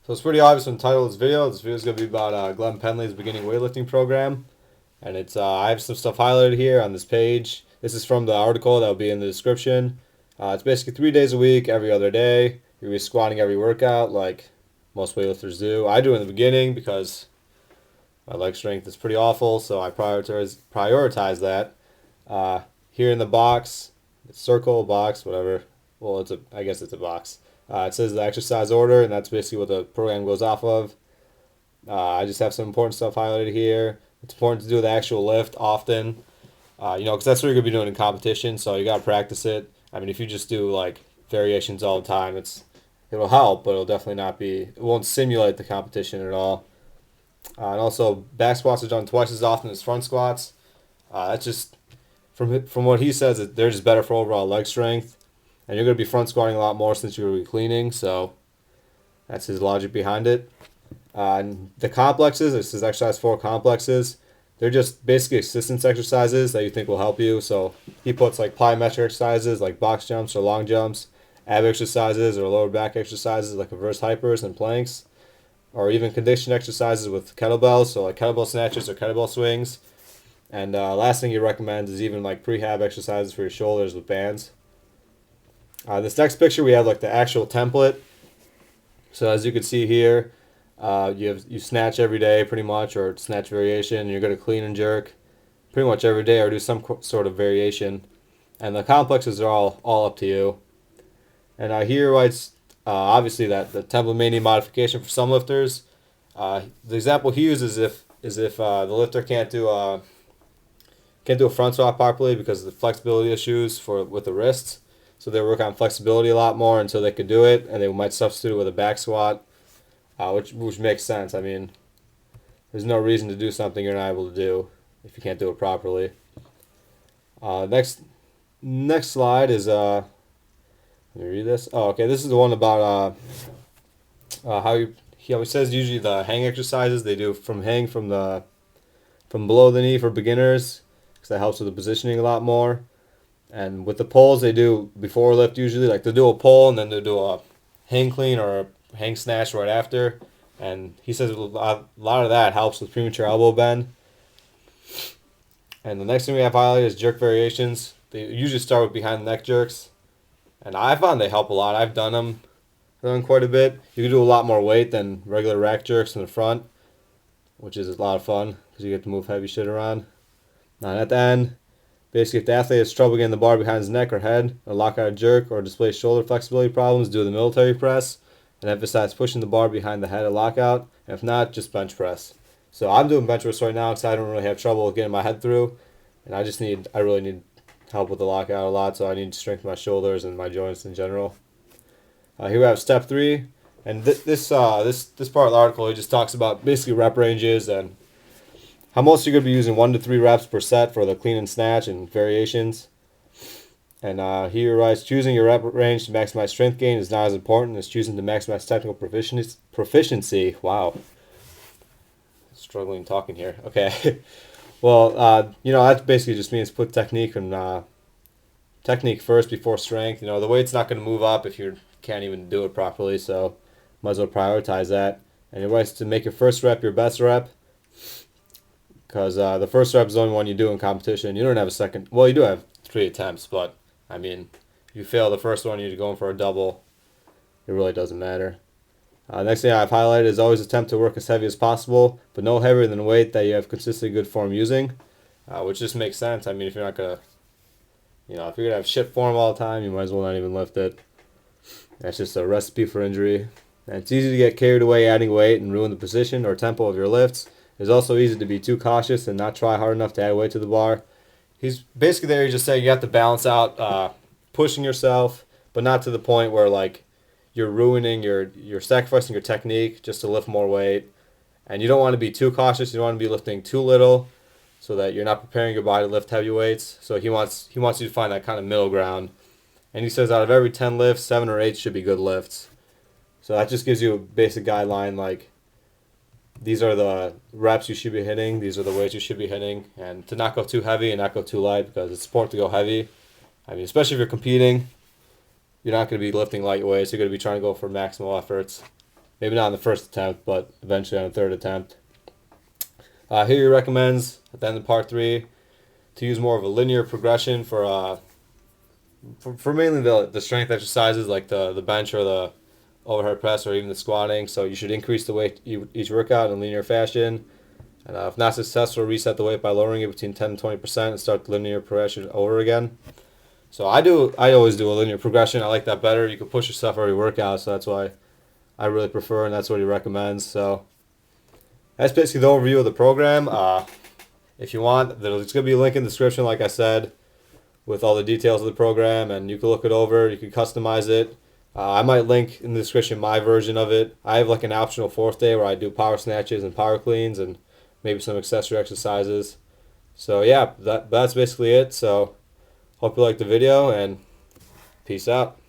So it's pretty obvious from the title of this video. This video is going to be about Glenn Pendlay's beginning weightlifting program. And it's I have some stuff highlighted here on this page. This is from the article that will be in the description. It's basically 3 days a week, every other day. You're going to be squatting every workout like most weightlifters do. I do in the beginning because my leg strength is pretty awful, so I prioritize that. Here in the box, circle, box, whatever. Well, I guess it's a box. It says the exercise order, and that's basically what the program goes off of. I just have some important stuff highlighted here. It's important to do the actual lift often, because that's what you're going to be doing in competition, so you got to practice it. I mean, if you just do, like, variations all the time, it'll help, but it'll definitely not be, it won't simulate the competition at all. And also, back squats are done twice as often as front squats. That's just, from what he says, they're just better for overall leg strength. And you're going to be front squatting a lot more since you're going to be cleaning, so that's his logic behind it. And the complexes, this is exercise 4 complexes. They're just basically assistance exercises that you think will help you. So he puts like plyometric exercises like box jumps or long jumps, ab exercises or lower back exercises like reverse hypers and planks, or even condition exercises with kettlebells, so like kettlebell snatches or kettlebell swings. And last thing he recommends is even like prehab exercises for your shoulders with bands. This next picture we have like the actual template. So as you can see here, you snatch every day pretty much, or snatch variation, and you're going to clean and jerk pretty much every day or do some sort of variation. And the complexes are all up to you. And here writes obviously that the template may need modification for some lifters. The example he uses is if the lifter can't do a front squat properly because of the flexibility issues with the wrists. So they work on flexibility a lot more until they can do it, and they might substitute it with a back squat, which makes sense. I mean, there's no reason to do something you're not able to do if you can't do it properly. Next slide is let me read this. Oh, okay. This is the one about how he always says usually the hang exercises they do from below the knee for beginners, because that helps with the positioning a lot more. And with the pulls, they do before lift usually. Like they'll do a pull and then they'll do a hang clean or a hang snatch right after. And he says a lot of that helps with premature elbow bend. And the next thing we have highlighted is jerk variations. They usually start with behind the neck jerks. And I found they help a lot. I've done them quite a bit. You can do a lot more weight than regular rack jerks in the front, which is a lot of fun because you get to move heavy shit around. Now at the end, basically, if the athlete has trouble getting the bar behind his neck or head, or lock out a jerk, or display shoulder flexibility problems, do the military press, and emphasize pushing the bar behind the head or lockout. And if not, just bench press. So I'm doing bench press right now because I don't really have trouble getting my head through, and I really need help with the lockout a lot, so I need to strengthen my shoulders and my joints in general. Here we have step 3, and this part of the article, he just talks about basically rep ranges and how most you're going to be using 1 to 3 reps per set for the clean and snatch and variations. And here writes, choosing your rep range to maximize strength gain is not as important as choosing to maximize technical proficiency. Wow. Struggling talking here. Okay. Well, that basically just means put technique first before strength. The weight's not going to move up if you can't even do it properly, so might as well prioritize that. And it writes to make your first rep your best rep, because the first rep is the only one you do in competition. You don't have a second. Well, you do have 3 attempts, but, I mean, if you fail the first one, you're going for a double. It really doesn't matter. Next thing I've highlighted is always attempt to work as heavy as possible, but no heavier than the weight that you have consistently good form using, which just makes sense. I mean, if you're not going to, if you're going to have shit form all the time, you might as well not even lift it. That's just a recipe for injury. And it's easy to get carried away adding weight and ruin the position or tempo of your lifts. It's also easy to be too cautious and not try hard enough to add weight to the bar. He's basically there, he's just saying you have to balance out pushing yourself, but not to the point where like you're you're sacrificing your technique just to lift more weight. And you don't want to be too cautious, you don't want to be lifting too little so that you're not preparing your body to lift heavy weights. So he wants you to find that kind of middle ground. And he says out of every 10 lifts, 7 or 8 should be good lifts. So that just gives you a basic guideline, like these are the reps you should be hitting, these are the weights you should be hitting, and to not go too heavy and not go too light, because it's important to go heavy. I mean, especially if you're competing, you're not going to be lifting light weights, you're going to be trying to go for maximal efforts. Maybe not on the first attempt, but eventually on the third attempt. Here he recommends, at the end of part 3, to use more of a linear progression for mainly the strength exercises like the bench or the overhead press or even the squatting. So you should increase the weight each workout in a linear fashion. And if not successful, reset the weight by lowering it between 10 and 20% and start the linear progression over again. So I always do a linear progression. I like that better. You can push yourself every workout, so that's why I really prefer, and that's what he recommends. So that's basically the overview of the program. If you want, there's going to be a link in the description, like I said, with all the details of the program, and you can look it over. You can customize it. I might link in the description my version of it. I have like an optional 4th day where I do power snatches and power cleans and maybe some accessory exercises. So yeah, that's basically it. So hope you liked the video, and peace out.